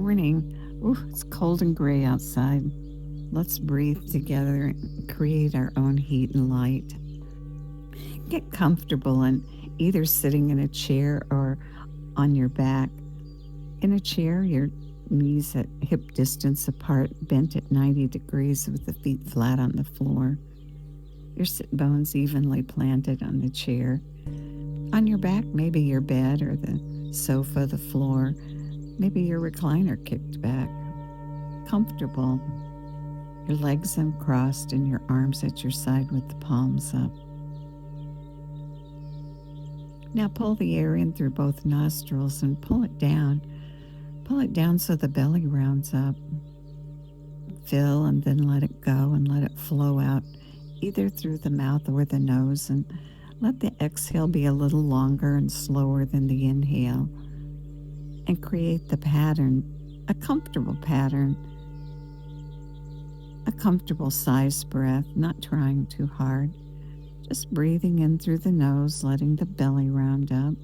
morning. Ooh, it's cold and gray outside. Let's breathe together and create our own heat and light. Get comfortable and either sitting in a chair or on your back. In a chair, your knees at hip distance apart, bent at 90 degrees with the feet flat on the floor. Your sit bones evenly planted on the chair. On your back, maybe your bed or the sofa, the floor, maybe your recliner kicked back. Comfortable. Your legs uncrossed and your arms at your side with the palms up. Now pull the air in through both nostrils and pull it down. Pull it down so the belly rounds up. Fill and then let it go and let it flow out either through the mouth or the nose, and let the exhale be a little longer and slower than the inhale, and create the pattern, a comfortable pattern, a comfortable size breath, not trying too hard, just breathing in through the nose, letting the belly round up,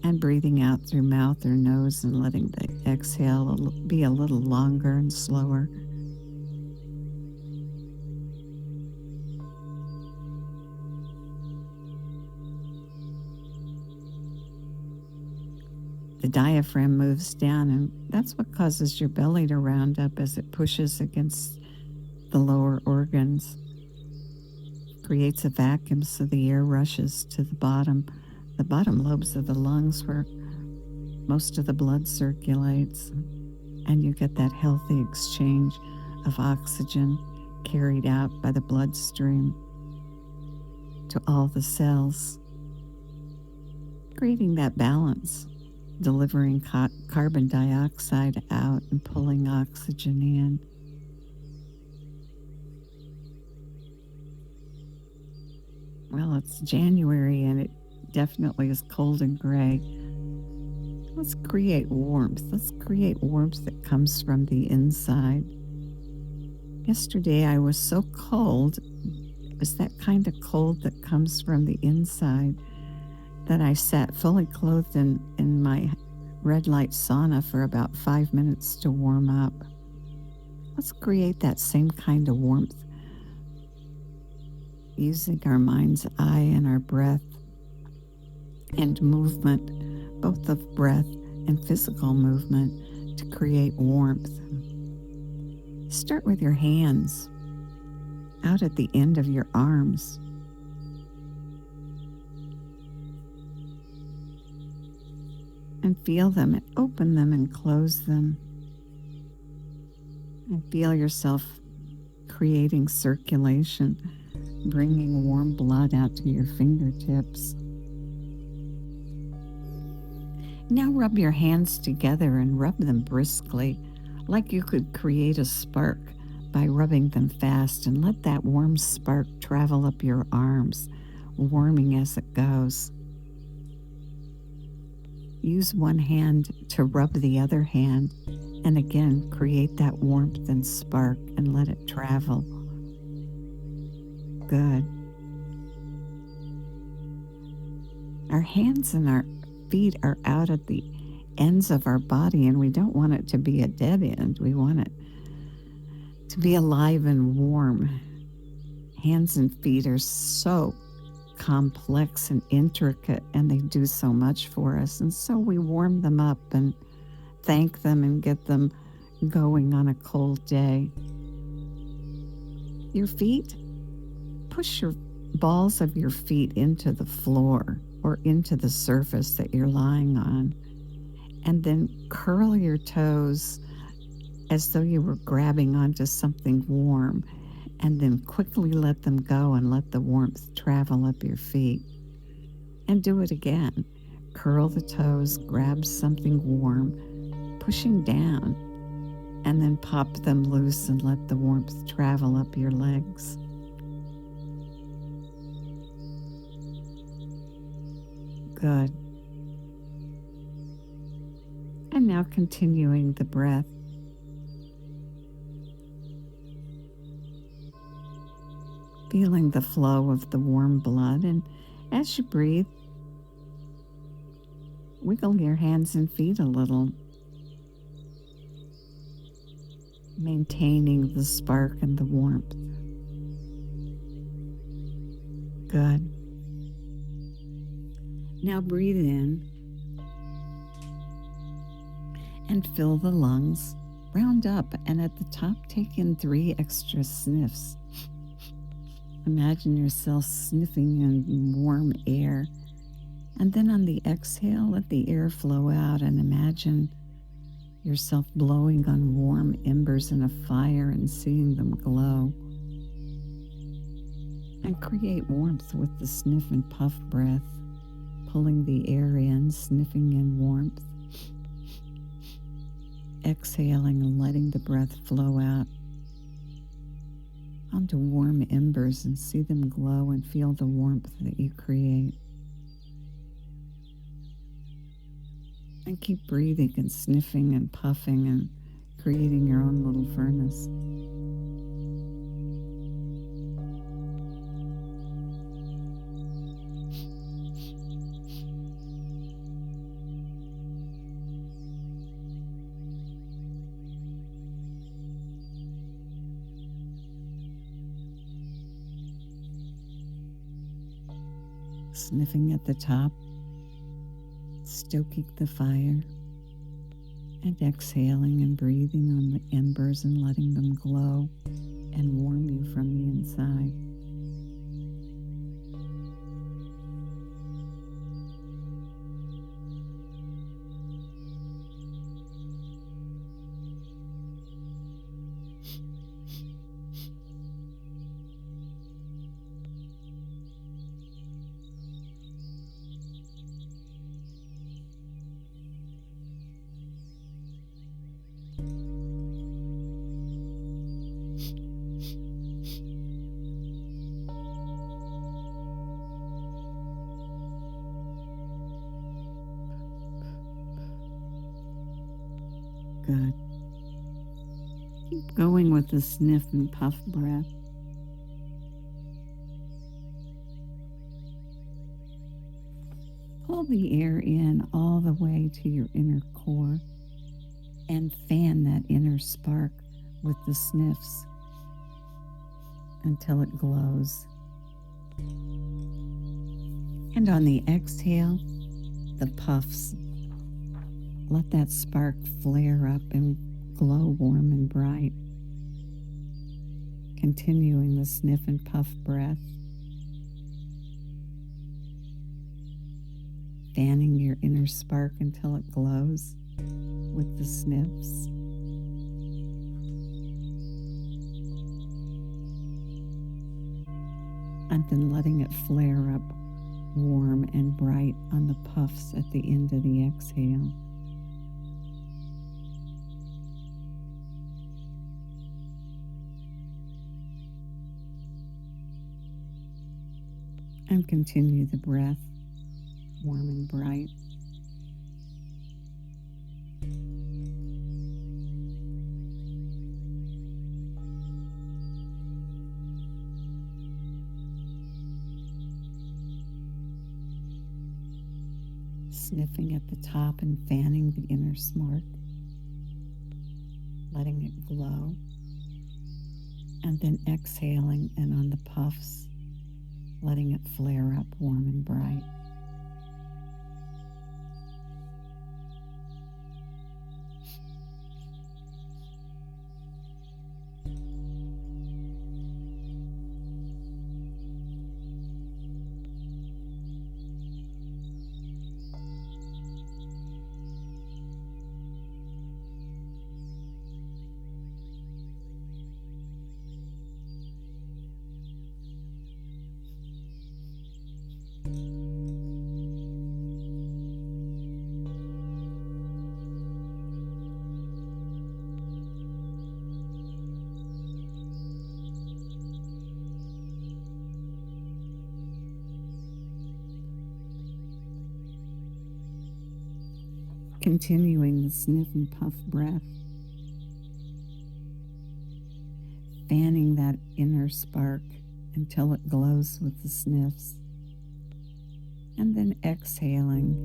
and breathing out through mouth or nose and letting the exhale be a little longer and slower. The diaphragm moves down, and that's what causes your belly to round up as it pushes against the lower organs. Creates a vacuum so the air rushes to the bottom lobes of the lungs where most of the blood circulates, and you get that healthy exchange of oxygen carried out by the bloodstream to all the cells, creating that balance, delivering carbon dioxide out and pulling oxygen in. Well, it's January and it definitely is cold and gray. Let's create warmth. Let's create warmth that comes from the inside. Yesterday I was so cold. It was that kind of cold that comes from the inside that I sat fully clothed in my red light sauna for about 5 minutes to warm up. Let's create that same kind of warmth using our mind's eye and our breath and movement, both of breath and physical movement, to create warmth. Start with your hands out at the end of your arms. And feel them and open them and close them. And feel yourself creating circulation, bringing warm blood out to your fingertips. Now rub your hands together and rub them briskly, like you could create a spark by rubbing them fast, and let that warm spark travel up your arms, warming as it goes. Use one hand to rub the other hand, and again create that warmth and spark and let it travel. Good. Our hands and our feet are out at the ends of our body, and we don't want it to be a dead end. We want it to be alive and warm. Hands and feet are so complex and intricate, and they do so much for us, and so we warm them up and thank them and get them going on a cold day. Your feet, push your balls of your feet into the floor or into the surface that you're lying on, and then curl your toes as though you were grabbing onto something warm, and then quickly let them go and let the warmth travel up your feet. And do it again. Curl the toes, grab something warm, pushing down, and then pop them loose and let the warmth travel up your legs. Good. And now continuing the breath. Feeling the flow of the warm blood, and as you breathe, wiggle your hands and feet a little. maintaining the spark and the warmth. Good. Now breathe in and fill the lungs. Round up, and at the top, take in 3 extra sniffs. Imagine yourself sniffing in warm air. And then on the exhale, let the air flow out and imagine yourself blowing on warm embers in a fire and seeing them glow. And create warmth with the sniff and puff breath, pulling the air in, sniffing in warmth, exhaling and letting the breath flow out onto warm embers and see them glow and feel the warmth that you create. And keep breathing and sniffing and puffing and creating your own little furnace. Sniffing at the top, stoking the fire, and exhaling and breathing on the embers and letting them glow and warm you from the inside. Good. Keep going with the sniff and puff breath. Pull the air in all the way to your inner core and fan that inner spark with the sniffs until it glows. And on the exhale, the puffs. Let that spark flare up and glow warm and bright. Continuing the sniff and puff breath. Fanning your inner spark until it glows with the sniffs. And then letting it flare up warm and bright on the puffs at the end of the exhale. And continue the breath, warm and bright. Sniffing at the top and fanning the inner spark, letting it glow, and then exhaling and on the puffs, letting it flare up warm and bright. Continuing the sniff and puff breath, fanning that inner spark until it glows with the sniffs, and then exhaling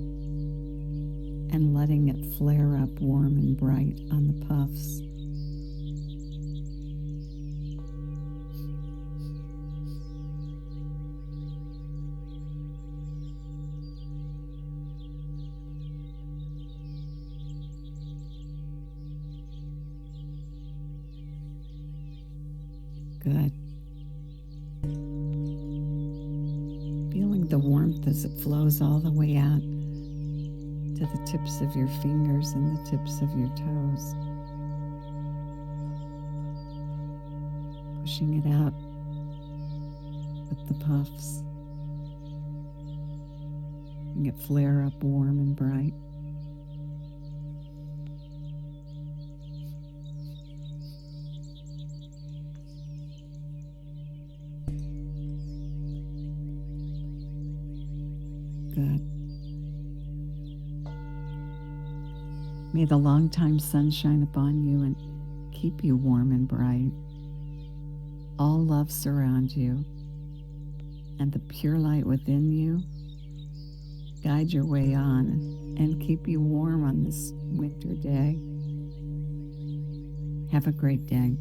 and letting it flare up warm and bright on the puffs. Good. Feeling the warmth as it flows all the way out to the tips of your fingers and the tips of your toes. Pushing it out with the puffs. And it flare up warm and bright. Good. May the long-time sun shine upon you and keep you warm and bright. All love surround you, and the pure light within you guide your way on and keep you warm on this winter day. Have a great day.